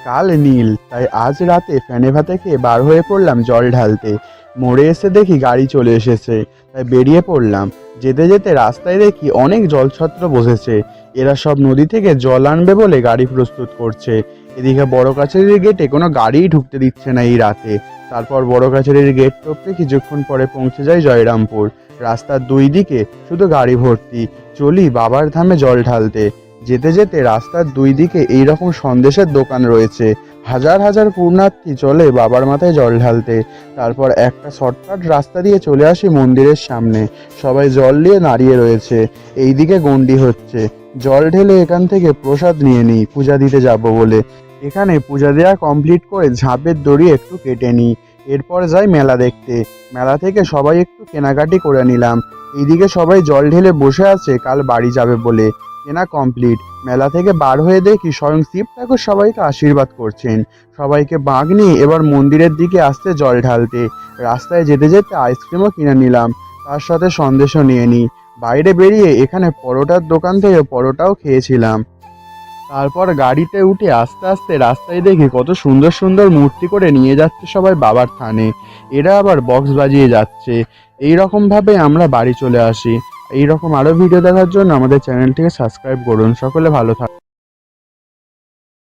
কাল নীল, তাই আজ রাতে ফ্যানে ভাতে খেয়ে বার হয়ে পড়লাম জল ঢালতে। মোড়ে এসে দেখি গাড়ি চলে এসেছে, তাই বেরিয়ে পড়লাম। যেতে যেতে রাস্তায় দেখি অনেক জলছত্র বসেছে। এরা সব নদী থেকে জল আনবে বলে গাড়ি প্রস্তুত করছে। এদিকে বড় কাছারির গেটে কোনো গাড়িই ঢুকতে দিচ্ছে না এই রাতে। তারপর বড় কাছারির গেট টপকে কিছুক্ষণ পরে পৌঁছে যায় জয়রামপুর। রাস্তার দুই দিকে শুধু গাড়ি ভর্তি। চলি বাবার ধামে জল ঢালতে। যেতে যেতে রাস্তার দুই দিকে এইরকম সন্দেশের দোকান রয়েছে। হাজার হাজার পুণ্যার্থী চলে বাবার মাথায় জল ঢালতে। তারপর একটা শর্টকাট রাস্তা দিয়ে চলে আসি মন্দিরের সামনে। সবাই জল নিয়ে দাঁড়িয়ে রয়েছে। এইদিকে গন্ডি হচ্ছে। জল ঢেলে এখান থেকে প্রসাদ নিয়ে নিই পূজা দিতে যাব বলে। এখানে পূজা দেওয়া কমপ্লিট করে ঝাঁপের দড়ি একটু কেটে নিই। এরপর যাই মেলা দেখতে। মেলা থেকে সবাই একটু কেনাকাটি করে নিলাম। এইদিকে সবাই জল ঢেলে বসে আছে কাল বাড়ি যাবে বলে। কেনা কমপ্লিট। মেলা থেকে বার হয়ে দেখি স্বয়ং শিব ঠাকুর সবাইকে আশীর্বাদ করছেন। সবাইকে বাঁক নিয়ে এবার মন্দিরের দিকে আসতে জল ঢালতে। রাস্তায় যেতে যেতে আইসক্রিমও কিনে নিলাম, তার সাথে সন্দেশও নিয়ে নিই। বাইরে বেরিয়ে এখানে পরোটার দোকান থেকে পরোটাও খেয়েছিলাম। তারপর গাড়িতে উঠে আস্তে আস্তে রাস্তায় দেখি কত সুন্দর সুন্দর মূর্তি করে নিয়ে যাচ্ছে সবাই বাবার থানে। এরা আবার বক্স বাজিয়ে যাচ্ছে। এই রকম ভাবে আমরা বাড়ি চলে আসি। এই রকম আরো ভিডিও দেখার জন্য আমাদের চ্যানেলটিকে সাবস্ক্রাইব করুন। সকলে ভালো থাকুন।